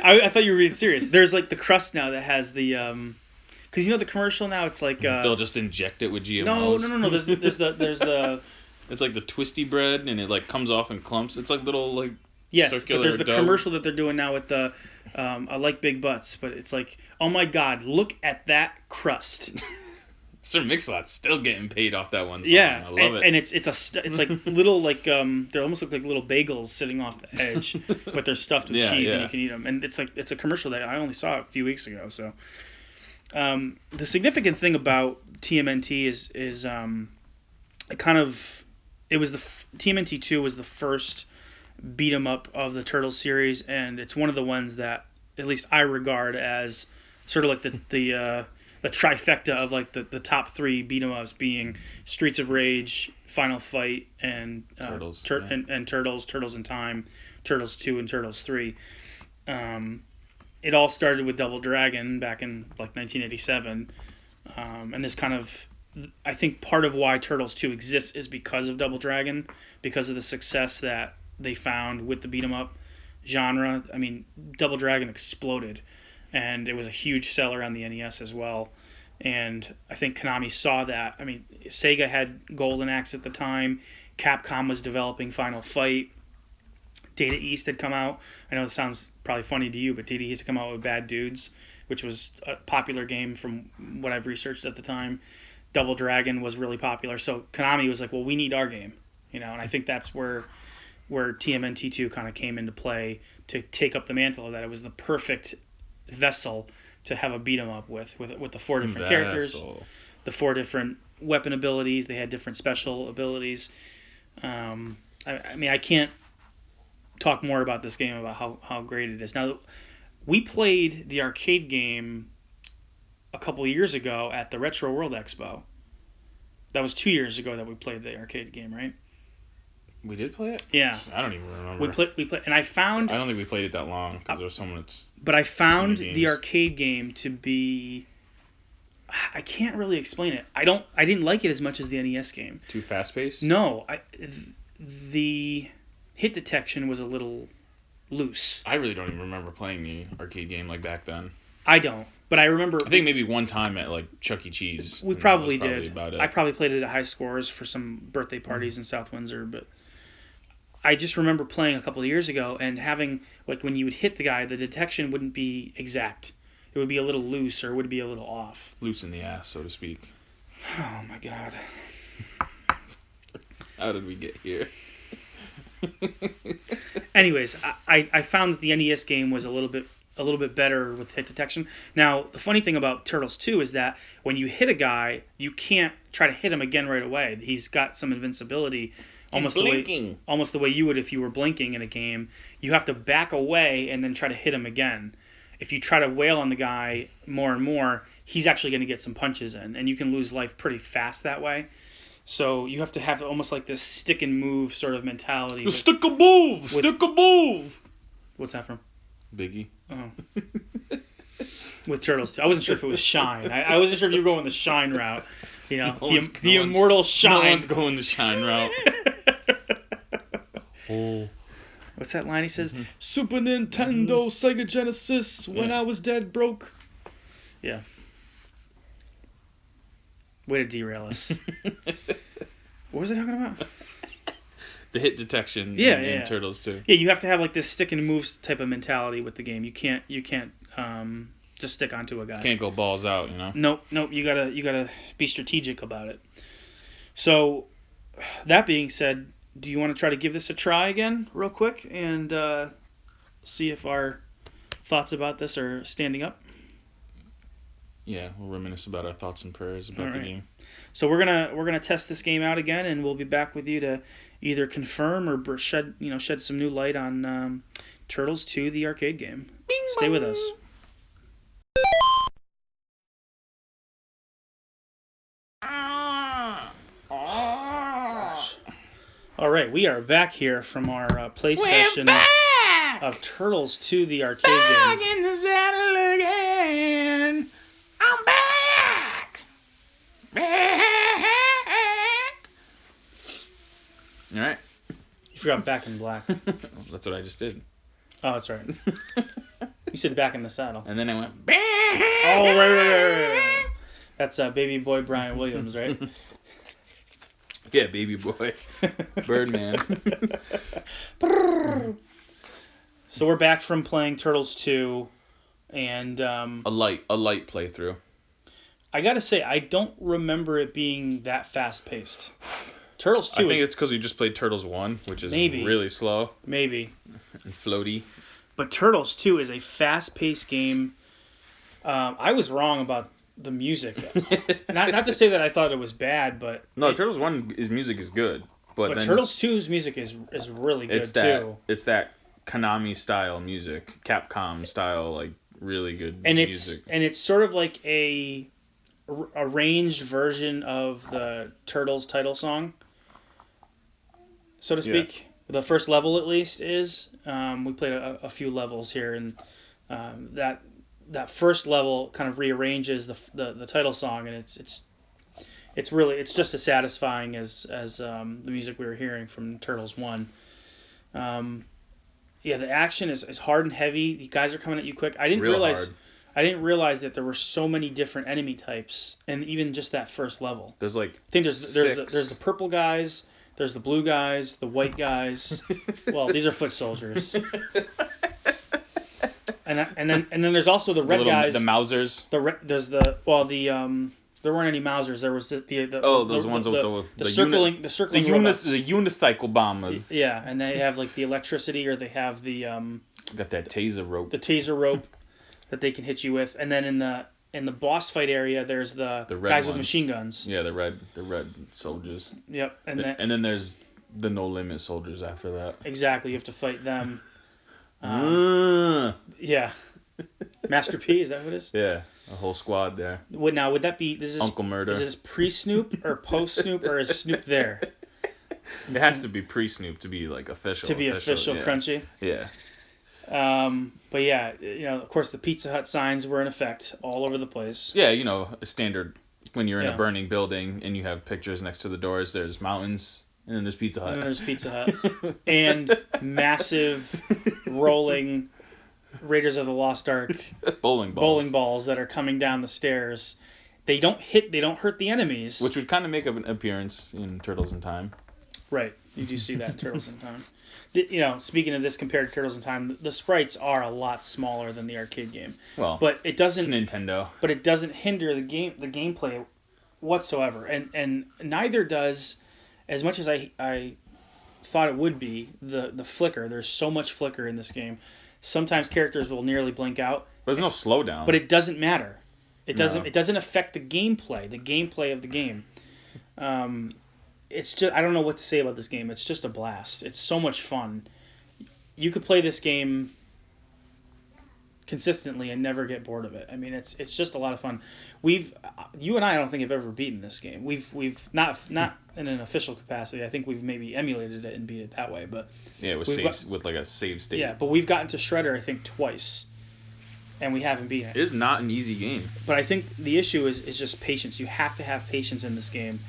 A: I thought you were being serious. There's like the crust now that has the because you know the commercial now it's like
B: they'll just inject it with GMOs.
A: No. There's the
B: it's like the twisty bread and it like comes off in clumps. It's like little like circular
A: but there's the
B: dough.
A: commercial that they're doing now with the I like big butts, but it's like, oh my god, look at that crust.
B: Sir Mix-a-Lot's still getting paid off that one song.
A: Yeah,
B: I love it.
A: And it's like little like they almost look like little bagels sitting off the edge, but they're stuffed with cheese and you can eat them. And it's a commercial that I only saw a few weeks ago. So the significant thing about TMNT is TMNT 2 was the first beat 'em up of the Turtles series, and it's one of the ones that at least I regard as sort of like the trifecta of like the top three beat 'em ups being Streets of Rage, Final Fight, and
B: Turtles,
A: and Turtles in Time, Turtles 2, and Turtles 3. It all started with Double Dragon back in like 1987, and this kind of, I think part of why Turtles 2 exists is because of Double Dragon, because of the success that they found with the beat 'em up genre. I mean, Double Dragon exploded, and it was a huge seller on the NES as well. And I think Konami saw that. I mean, Sega had Golden Axe at the time. Capcom was developing Final Fight. Data East had come out. I know it sounds probably funny to you, but Data East had come out with Bad Dudes, which was a popular game from what I've researched at the time. Double Dragon was really popular. So Konami was like, well, we need our game. And I think that's where TMNT 2 kind of came into play to take up the mantle of that. It was the perfect vessel to have a beat 'em up with the four different characters, the four different weapon abilities. They had different special abilities. I mean, I can't talk more about this game, about how great it is. Now, we played the arcade game a couple years ago at the Retro World Expo. That was 2 years ago that we played the arcade game, right?
B: We did play it?
A: Yeah.
B: I don't even remember.
A: We played, and I don't
B: think we played it that long because there was so much.
A: But I found the arcade game to be. I can't really explain it. I didn't like it as much as the NES game.
B: Too fast paced?
A: No, the hit detection was a little loose.
B: I really don't even remember playing the arcade game like back then.
A: I don't, but I remember.
B: I think maybe one time at like Chuck E. Cheese.
A: We probably did.
B: About it.
A: I probably played it at High Scores for some birthday parties in South Windsor, but I just remember playing a couple of years ago and having, like, when you would hit the guy, the detection wouldn't be exact. It would be a little loose, or it would be a little off.
B: Loose in the ass, so to speak.
A: Oh my god.
B: How did we get here?
A: Anyways, I found that the NES game was a little bit better with hit detection. Now, the funny thing about Turtles 2 is that when you hit a guy, you can't try to hit him again right away. He's got some invincibility. Almost the way you would if you were blinking in a game. You have to back away and then try to hit him again. If you try to wail on the guy more and more, he's actually going to get some punches in, and you can lose life pretty fast that way. So you have to have almost like this stick and move sort of mentality.
B: Stick a move! Stick a move!
A: What's that from?
B: Biggie.
A: Oh. With Turtles 2. I wasn't sure if it was Shine. I wasn't sure if you were going the Shine route. The immortal Shine.
B: No one's going the Shine route. Oh.
A: What's that line he says? Mm-hmm. Super Nintendo, Sega Genesis, when I was dead broke. Yeah. Way to derail us. What was I talking about?
B: The hit detection in Turtles 2.
A: Yeah, you have to have like this stick and moves type of mentality with the game. You can't just stick onto a guy.
B: Can't go balls out,
A: Nope. You gotta be strategic about it. So, that being said, do you want to try to give this a try again, real quick, and see if our thoughts about this are standing up?
B: Yeah, we'll reminisce about our thoughts and prayers about the game.
A: So we're gonna test this game out again, and we'll be back with you to either confirm or shed some new light on Turtles 2, the arcade game. Stay with us. All right, we are back here from our play session of Turtles 2, the arcade
B: back
A: game.
B: In the saddle again. I'm back. All right.
A: You forgot Back in Black.
B: That's what I just did.
A: Oh, that's right. You said Back in the Saddle.
B: And then I went.
A: Oh, right. That's Baby Boy Brian Williams, right?
B: Yeah, Baby Boy. Birdman.
A: So we're back from playing Turtles 2, and
B: a light playthrough.
A: I gotta say, I don't remember it being that fast paced. Turtles 2.
B: I think it's because we just played Turtles 1, which is really slow.
A: Maybe.
B: And floaty.
A: But Turtles 2 is a fast paced game. I was wrong about the music. not to say that I thought it was bad, but
B: no, Turtles 1's music is good, but then
A: Turtles 2's music is really good too.
B: It's that Konami style music, Capcom style, like really good music.
A: And it's sort of like a arranged version of the Turtles title song, so to speak. Yeah. The first level, at least, is we played a few levels here, and that first level kind of rearranges the title song, and it's really just as satisfying as the music we were hearing from Turtles 1. Yeah, the action is hard and heavy. The guys are coming at you quick. I didn't realize that there were so many different enemy types, and even just that first level.
B: There's like
A: I think there's the purple guys, there's the blue guys, the white guys. Well, these are foot soldiers. And then there's also the red guys.
B: The Mousers.
A: There weren't any Mousers. There was the
B: circling
A: robots.
B: The unicycle bombers.
A: Yeah, and they have like the electricity, or they have the
B: got that taser rope.
A: The taser rope that they can hit you with, and then in the boss fight area, there's the guys with machine guns.
B: Yeah, the red soldiers.
A: Yep,
B: and then there's the No Limit soldiers after that.
A: Exactly, you have to fight them. Yeah. Master P, is that what it is?
B: Yeah, a whole squad there.
A: Would that be
B: Uncle Murder?
A: Is this pre-Snoop or post-Snoop, or is Snoop there?
B: It has to be pre-Snoop to be like official.
A: To be official yeah. Crunchy.
B: Yeah.
A: But yeah, of course the Pizza Hut signs were in effect all over the place.
B: Yeah, a standard when you're in a burning building and you have pictures next to the doors. There's mountains. And then there's Pizza Hut.
A: And massive rolling Raiders of the Lost Ark
B: bowling
A: balls that are coming down the stairs. They don't hurt the enemies.
B: Which would kind of make an appearance in Turtles in Time.
A: Right. You do see that in Turtles in Time. Speaking of this compared to Turtles in Time, the sprites are a lot smaller than the arcade game.
B: Well,
A: but it doesn't.
B: It's Nintendo.
A: But it doesn't hinder the gameplay whatsoever, and neither does. As much as I thought it would be, the flicker. There's so much flicker in this game. Sometimes characters will nearly blink out.
B: There's no slowdown.
A: But it doesn't matter. It doesn't affect the gameplay of the game. It's just, I don't know what to say about this game. It's just a blast. It's so much fun. You could play this game consistently and never get bored of it. I mean, it's just a lot of fun. You and I don't think have ever beaten this game. We've not in an official capacity. I think we've maybe emulated it and beat it that way, but
B: yeah, with like a save state.
A: Yeah, but we've gotten to Shredder I think twice, and we haven't beaten it.
B: It is not an easy game.
A: But I think the issue is just patience. You have to have patience in this game.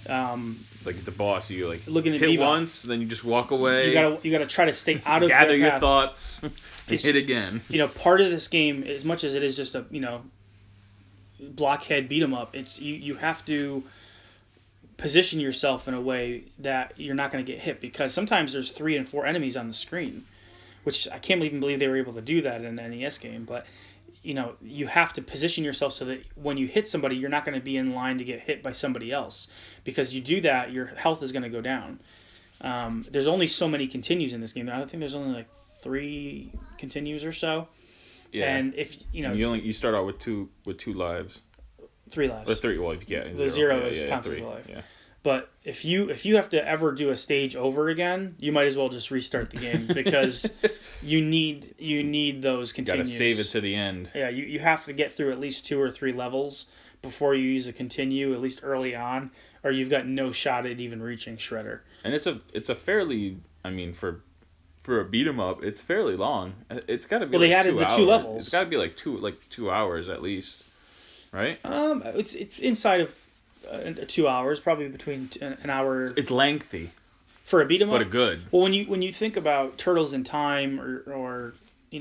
B: Like the boss, you
A: looking at
B: hit
A: Bebop.
B: Once, then you just walk away.
A: You gotta try to stay out of
B: gather
A: their
B: your
A: path.
B: thoughts and hit again.
A: Part of this game, as much as it is just a blockhead beat 'em up, it's you have to position yourself in a way that you're not going to get hit, because sometimes there's 3 and 4 enemies on the screen, which I can't even believe they were able to do that in an NES game. But you have to position yourself so that when you hit somebody, you're not going to be in line to get hit by somebody else, because you do that, your health is going to go down. There's only so many continues in this game. I think there's only like 3 continues or so.
B: Yeah.
A: And if
B: you start out with two lives.
A: 3 lives.
B: Or 3. Well, if you get
A: the 0 is counts as a life. Yeah. But if you have to ever do a stage over again, you might as well just restart the game, because you need those continues.
B: You gotta save it to the end.
A: Yeah, you have to get through at least 2 or 3 levels before you use a continue, at least early on, or you've got no shot at even reaching Shredder.
B: And it's a fairly, I mean, for a beat 'em up, it's fairly long. It's got to be
A: they added
B: 2
A: the
B: hours.
A: 2 levels.
B: It's got to be like 2 hours at least, right?
A: It's inside of 2 hours, probably between an hour.
B: It's lengthy.
A: For a beat 'em up,
B: but a good.
A: Well, when you think about Turtles in Time or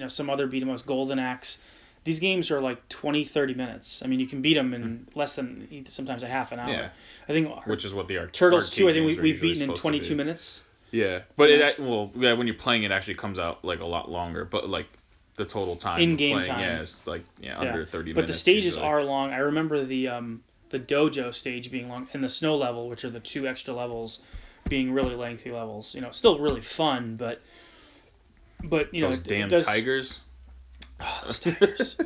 A: some other beat 'em ups, Golden Axe, these games are like 20, 30 minutes. I mean, you can beat them in less than sometimes a half an hour.
B: Yeah.
A: I think
B: which is what the
A: Turtles 2, I think we've beaten in 22 minutes.
B: Yeah, but when you're playing, it actually comes out like a lot longer. But like the total time
A: in-game
B: time,
A: yeah,
B: it's like under 30 minutes.
A: But the stages are long. I remember the dojo stage being long, and the snow level, which are the 2 extra levels, being really lengthy levels. Still really fun, but
B: those damn tigers.
A: Oh, those tigers.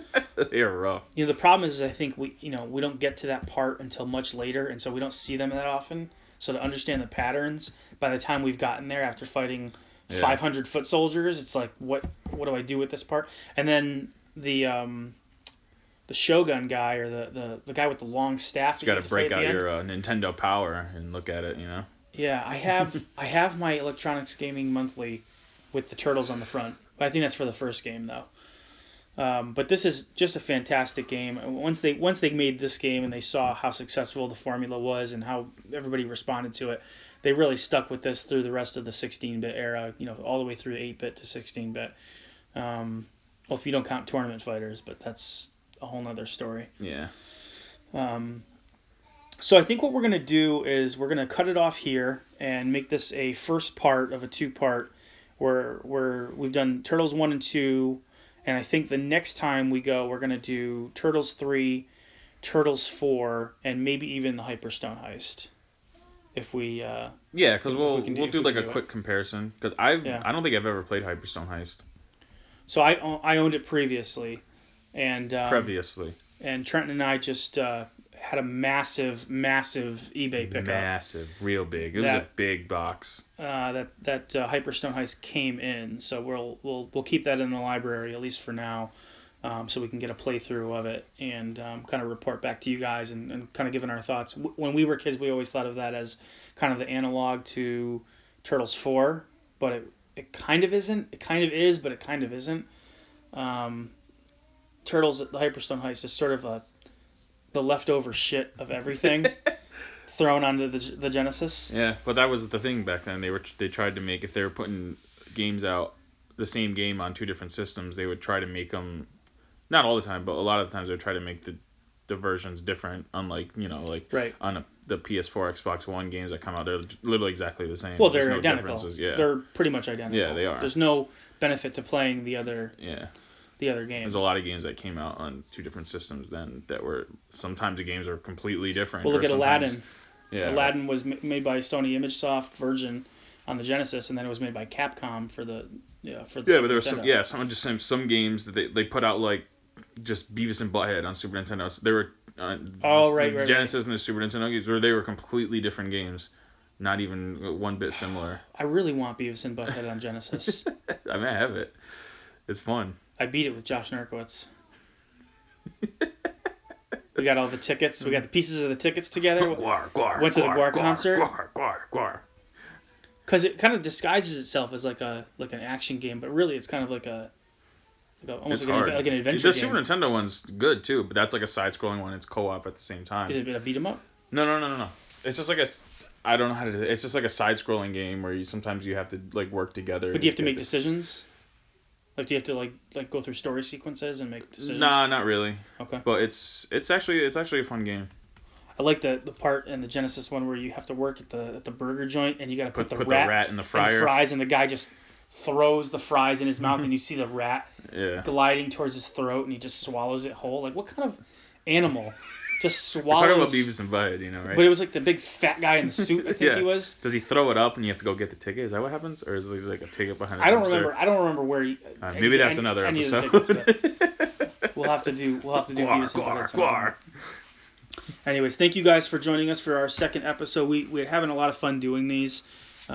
B: They're rough.
A: The problem is I think we don't get to that part until much later, and so we don't see them that often. So to understand the patterns, by the time we've gotten there after fighting 500 foot soldiers, it's like, what do I do with this part? And then the Shogun guy, or the guy with the long staff.
B: You got to break out your Nintendo Power and look at it,
A: Yeah, I have my Electronics Gaming Monthly with the Turtles on the front. I think that's for the first game though. But this is just a fantastic game. Once they made this game and they saw how successful the formula was and how everybody responded to it, they really stuck with this through the rest of the 16-bit era. All the way through 8-bit to 16-bit. Well, if you don't count Tournament Fighters, but that's a whole nother story.
B: Yeah.
A: So I think what we're gonna do is we're gonna cut it off here and make this a first part of a 2-part, where we've done Turtles 1 and 2. And I think the next time we go, we're going to do Turtles 3, Turtles 4, and maybe even the Hyperstone Heist. If we...
B: because we'll do like a quick comparison. Because I don't think I've ever played Hyperstone Heist.
A: So I owned it previously. And And Trenton and I just had a massive eBay pickup.
B: Massive, real big. It was a big box.
A: That Hyperstone Heist came in, so we'll keep that in the library at least for now, so we can get a playthrough of it and kind of report back to you guys and kind of giving our thoughts. When we were kids, we always thought of that as kind of the analog to Turtles 4, but it kind of isn't. It kind of is, but it kind of isn't. Turtles, the Hyperstone Heist is sort of the leftover shit of everything thrown onto the Genesis.
B: Yeah, but that was the thing back then. They tried to make, if they were putting games out, the same game on 2 different systems, they would try to make them, not all the time, but a lot of the times they would try to make the versions different. Unlike
A: right.
B: on the PS4, Xbox One games that come out, they're literally exactly the same.
A: Well, they're identical. Yeah. They're pretty much identical.
B: Yeah, they are.
A: There's no benefit to playing the other.
B: Yeah.
A: The other game.
B: There's a lot of games that came out on 2 different systems then that were, sometimes the games are completely different.
A: Well, look at Aladdin.
B: Yeah.
A: Aladdin was made by Sony ImageSoft Virgin on the Genesis, and then it was made by Capcom for the Super
B: but there was
A: Nintendo.
B: some games that they put out like just Beavis and Butthead on Super Nintendo. So they were
A: right.
B: Genesis and the Super Nintendo games where they were completely different games, not even one bit similar.
A: I really want Beavis and Butthead on Genesis.
B: I mean, I have it. It's fun.
A: I beat it with Josh Nurkowitz. We got all the tickets. We got the pieces of the tickets together. Went to the Guar concert.
B: Guar.
A: Because it kind of disguises itself as like an action game, but really it's kind of like almost like an adventure game.
B: The Super Nintendo one's good too, but that's like a side-scrolling one. It's co-op at the same time.
A: Is it a beat 'em up?
B: No. It's just like I don't know how to do it. It's just like a side-scrolling game where sometimes you have to like work together.
A: But do you have to make decisions? Like, do you have to like go through story sequences and make decisions?
B: Nah, not really.
A: Okay.
B: But it's actually a fun game.
A: I like the part in the Genesis one where you have to work at the burger joint and you got to put the
B: rat in the fryer.
A: And fries, and the guy just throws the fries in his mouth and you see the rat gliding towards his throat and he just swallows it whole. Like, what kind of animal just swallows?
B: We're talking about Beavis and Butthead, right?
A: But it was like the big fat guy in the suit, I think he was.
B: Does he throw it up and you have to go get the ticket? Is that what happens? Or is there like a ticket behind the
A: I don't remember where he...
B: maybe that's another episode.
A: Tickets, we'll have to do Beavis and Butthead sometime. Anyways, thank you guys for joining us for our second episode. We're having a lot of fun doing these.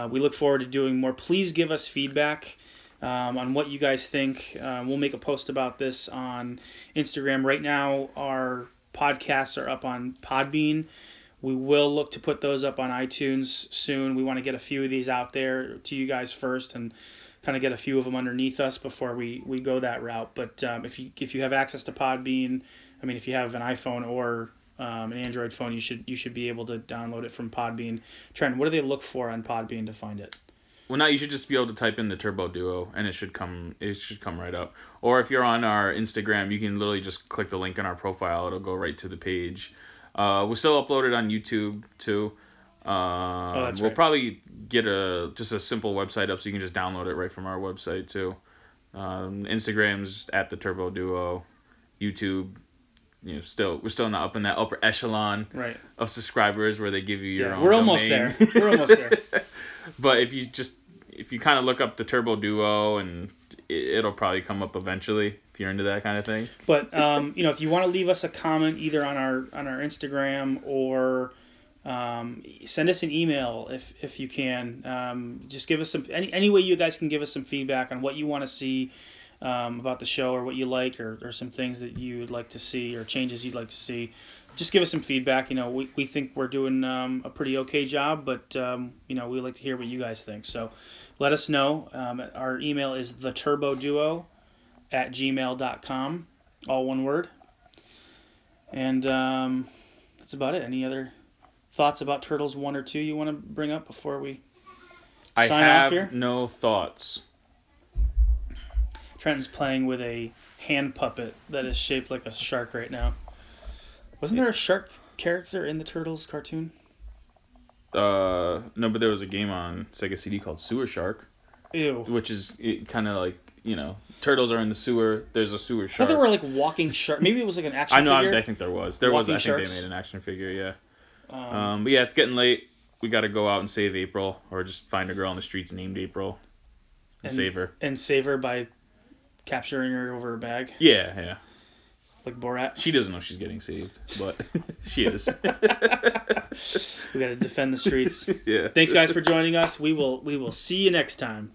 A: We look forward to doing more. Please give us feedback on what you guys think. We'll make a post about this on Instagram. Right now, our podcasts are up on Podbean. We will look to put those up on iTunes soon. We want to get a few of these out there to you guys first and kind of get a few of them underneath us before we go that route. But if you have access to Podbean, I mean, if you have an iPhone or an Android phone, you should be able to download it from Podbean. Trent, what do they look for on Podbean to find it?
B: Well, now you should just be able to type in the Turbo Duo, and it should come right up. Or if you're on our Instagram, you can literally just click the link in our profile. It'll go right to the page. We'll still upload it on YouTube too.
A: That's
B: we'll
A: right.
B: probably get just a simple website up so you can just download it right from our website too. Instagram's at the Turbo Duo. YouTube, we're still not up in that upper echelon of subscribers where they give you your own
A: we're
B: domain.
A: almost there. We're almost there.
B: But if you kind of look up the Turbo Duo, and it'll probably come up eventually if you're into that kind of thing.
A: But if you want to leave us a comment either on our Instagram or send us an email if you can. Just give us some any way you guys can give us some feedback on what you want to see about the show, or what you like, or some things that you would like to see, or changes you'd like to see. Just give us some feedback. We think we're doing a pretty okay job, but we like to hear what you guys think. So let us know. Our email is theturboduo@gmail.com, all one word. And that's about it. Any other thoughts about Turtles 1 or 2 you want to bring up before we sign off here?
B: I have no thoughts.
A: Trenton's playing with a hand puppet that is shaped like a shark right now. Wasn't there a shark character in the Turtles cartoon?
B: No, but there was a game on Sega CD called Sewer Shark.
A: Ew.
B: Which is kind of like, turtles are in the sewer. There's a sewer shark.
A: I thought there were like walking sharks. Maybe it was like an action figure.
B: I think there was. I think they made an action figure, yeah. But yeah, it's getting late. We got to go out and save April, or just find a girl on the streets named April and save her.
A: And save her by capturing her over a bag?
B: Yeah.
A: Like Borat?
B: She doesn't know she's getting saved, but she is.
A: We got to defend the streets.
B: Yeah.
A: Thanks, guys, for joining us. We will see you next time.